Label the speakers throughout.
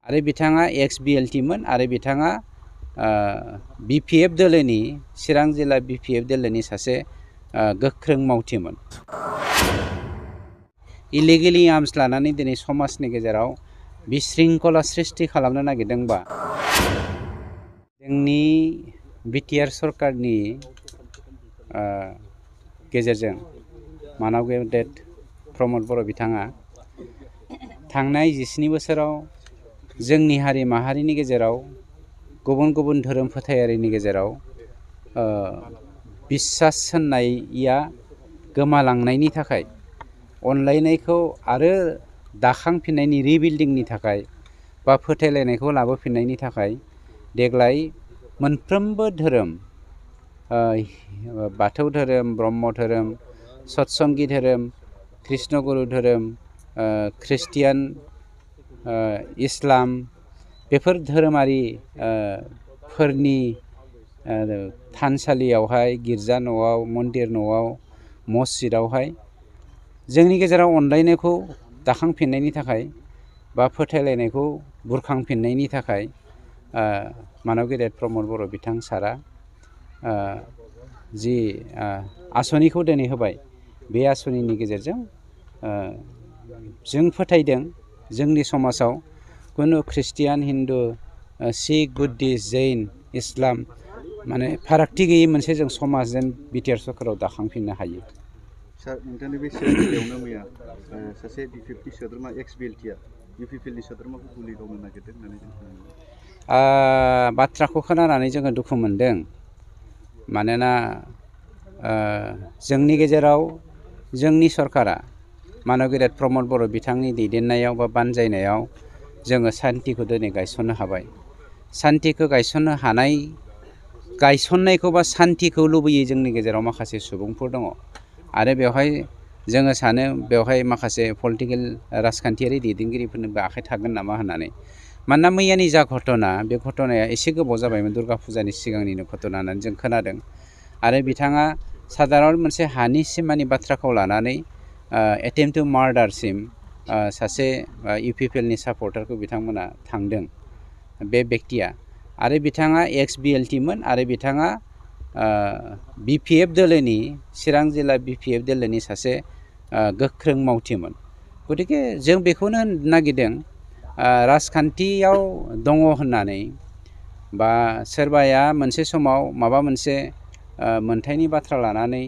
Speaker 1: आरो बिथाङा एक्स BLT मोन आरो बिथाङा BPF दोलोनि चिरां जिल्ला BPF दोलोनि सासे गोख्रों मावथिमोन। इलिगेलि आर्म्स लानानै दिनै समाजनि गेजेराव बिशृंखला सृष्टि खालामनो नागिरदोंबा जोंनि बिटिआर सरकारनि गेजेरजों मानव गेदेर प्रमद बर' बिथाङा थांनाय 17 बोसोराव जोंनि हारि माहारिनि गेजेराव गुबुन गुबुन धोरोम फोथायारिनि गेजेराव बिश्वास होननाया गोमालांनायनि थाखाय अनलायनायखौ आरो दाखांफिननायनि रिबिल्डिंनि थाखाय बा फोथायलायनायखौ लाबोफिननायनि थाखाय देग्लाय मोनफ्रोमबो धोरोम बाथौ धोरोम, ब्रह्म धोरोम, सतसंगी धोरोम, कृष्णगुरु धोरोम, ख्रिस्टियान, इस्लाम बेफोर धोरोमारि फोरनि थानसालियावहाय गिर्जा न'आव, मन्दिर न'आव, मस्जिदावहाय जोंनि गेजेराव अनलायनायखौ दाखांफिननायनि थाखाय बा फोथायलायनायखौ बुरखांफिननायनि थाखाय मानव गेदेर प्रमद बर' बिथां सारा जि आसनिखौ दिनै होबाय बे आसनिनि गेजेरजों जों फोथायदों जोंनि समाजाव कुनु ख्रिस्टियान, हिन्दु, सिख, बुद्धिस्ट, जैन, इस्लाम माने फारागथि गैयै मोनसे जों समाज जेन बिटिआर सरकाराव दाखांफिननो हायो।
Speaker 2: सार नोंथांनि बे सोलोंथायावनो मैया सासे BPFनि सोद्रोमा एक्स BLTआ UPPLनि सोद्रोमाखौ गुलि गावनो नागिरदों होननानै जों खोनादों।
Speaker 1: बाथ्राखौ खोनानानै जोङो दुखु मोनदों। मानोना जोंनि गेजेराव जोंनि सरकारा मानव गेदेर प्रमद बर' बिथांनि दैदेननायाव बा बानजायनायाव जोङो सान्तिखौ दिनै गायसननो हाबाय। सान्तिखौ गायसननो हानाय गायसननायखौ बा सान्तिखौ लुबैयै जोंनि गेजेराव माखासे सुबुंफोर दङ आरो बेवहाय जोङो सानो बेवहाय माखासे पलिटिकेल राजखान्थियारि दैदेनगिरिफोरनिबो आखाइ थागोन नामा होननानै। मानोना मैयानि जा घटना बे घटनाया एसे गोबाव जाबायमोन, दुर्गा फुजानि सिगांनिनो घटना होननानै जों खोनादों आरो बिथाङा साधारन मोनसे हानि सिमानि बाथ्राखौ लानानै एटेम्प्ट टु मार्डारसिम सासे UPPLनि सापर्टारखौ बिथांमोना थांदों बे बेक्तिया। आरो बिथाङा एक्स BLT मोन आरो बिथाङा BPF दोलोनि चिरां जिल्ला BPF दोलोनि सासे गोख्रों मावथिमोन। गतिके जों बेखौनो नागिरदों राजखान्थियाव दङ होननानै बा सोरबाया मोनसे समाव माबा मोनसे मोनथायनि बाथ्रा लानानै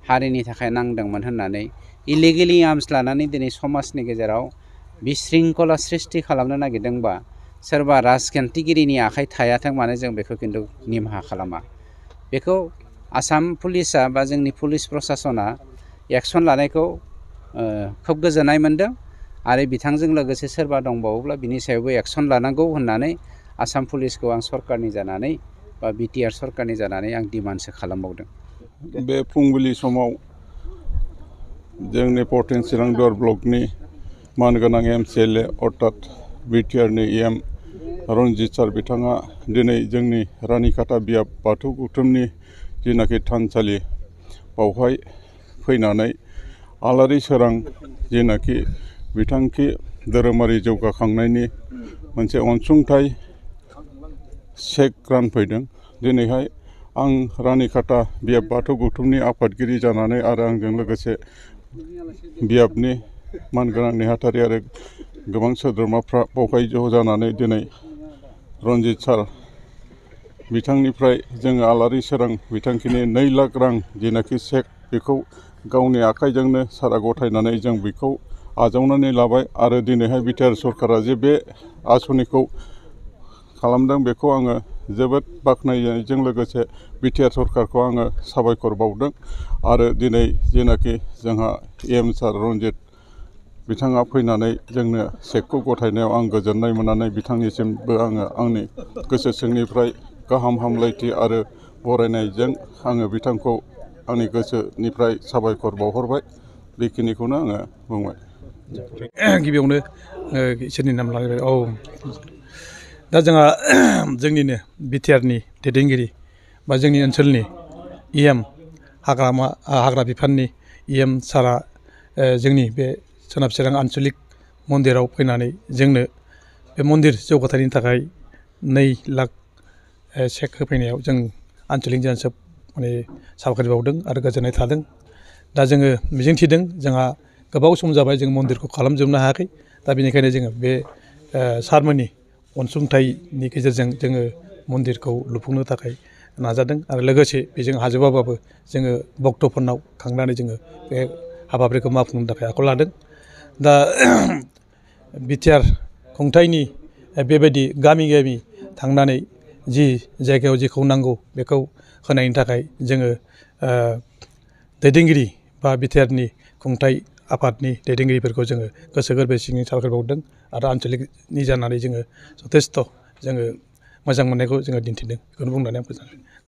Speaker 1: हारिनि थाखाय नांदोंमोन होननानै इलिगेलि आर्म्स लानानै दिनै समाजनि गेजेराव बिशृंखला सृष्टि खालामनो नागिरदोंबा सोरबा राजखान्थिगिरिनि आखाइ थायाथों मानो जों बेखौ खिन्थु निमाहा खालामा। बेखौ आसाम पुलिसा बा जोंनि पुलिस प्रसासना एक्सन लानायखौ खोब गोजोननाय मोनदों आरो बिथांजों लोगोसे सोरबा दंबावोब्ला बिनि सायावबो एक्सन लानांगौ होननानै आसाम पुलिसखौ आं सरकारनि जानानै बा बिटिआर सरकारनि जानानै आं डिमान्डसो खालामबावदों।
Speaker 3: बे फुंबिलि समाव जोंनि पर्टेन चिरां दुवार ब्लकनि मानगोनां MCLA अर्थात बिटिआरनि EM रनजित सार बिथाङा दिनै जोंनि रानिखाता बियाब बाथौ गौथुमनि जिनाखि थानसालि बावहाय फैनानै आलारि सोरां जिनाखि बिथांखि धोरोमारि जौगाखांनायनि मोनसे अनसुंथाइ चेक रानफैदों। दिनैहाय आं रानिखाता बियाब बाथौ गौथुमनि आफादगिरि जानानै आरो आंजों लोगोसे बियाबनि मानगोनां नेहाथारि आरो गोबां सोद्रोमाफ्रा बावहाय ज' जानानै दिनै रनजित सार बिथांनिफ्राय जोङो आलारि सोरां बिथांखिनि 2 लाख रां जिनाखि चेक बेखौ गावनि आखाइजोंनो सारा गथायनानै जों बेखौ आजावनानै लाबाय आरो दिनैहाय बिटिआर सरकारा जे बे आसनिखौ खालामदों बेखौ आङो जोबोद बाख्नायनायजों लोगोसे बिटिआर सरकारखौ आङो साबायखर बावदों आरो दिनै जेनाखि जोंहा EM सार रनजित बिथाङा फैनानै जोंनो चेकखौ गथायनायाव आं गोजोननाय मोननानै बिथांनिसिमबो आङो आंनि गोसो सिंनिफ्राय गाहाम हामलायथि आरो बरायनायजों आङो बिथांखौ आंनि गोसोनिफ्राय साबायखर बावहरबाय। बेखिनिखौनो आङो बुंबाय।
Speaker 4: गिबियावनो इसोरनि नाम लाबाय। दा जोंहा जोंनिनो बिटिआरनि दैदेनगिरि बा जोंनि ओनसोलनि EM हाग्रा बिफाननि EM सारा जोंनि बे सोनाब चिरां आन्सलिक मन्दिराव फैनानै जोंनो बे मन्दिर जौगाथायनि थाखाय 2 लाख चेक होफैनायाव जों आन्चलिक जान्सब माने साबायखर बावदों आरो गोजोननाय थादों। दा जोङो मिजिंथिदों जोंहा गोबाव सम जाबाय जों मन्दिरखौ खालामजोबनो हायाखै। दा बेनिखायनो जोङो बे सारमोननि अनसुंथाइनि गेजेरजों जोङो मन्दिरखौ लुफुंनो थाखाय नाजादों आरो लोगोसे बेजों हाजोबाबाबो जोङो भक्तफोरनाव खांनानै जोङो बे हाबाफारिखौ मावफुंनो थाखाय आखायाव लादों। दा बिटिआर खुंथायनि बेबायदि गामि गामि थांनानै जि जायगायाव जेखौ नांगौ बेखौ होनायनि थाखाय जोङो दैदेनगिरि बा बिटिआरनि खुंथाय आफादनि दैदेनगिरिफोरखौ जोङो गोसो गोरबो सिंनि साबायखर बावदों आरो आन्चलिकनि जानानै जोङो जथेस्थ' जोङो मोजां मोननायखौ जोङो दिन्थिदों बेखौनो बुंनानै आं फोजोबबाय।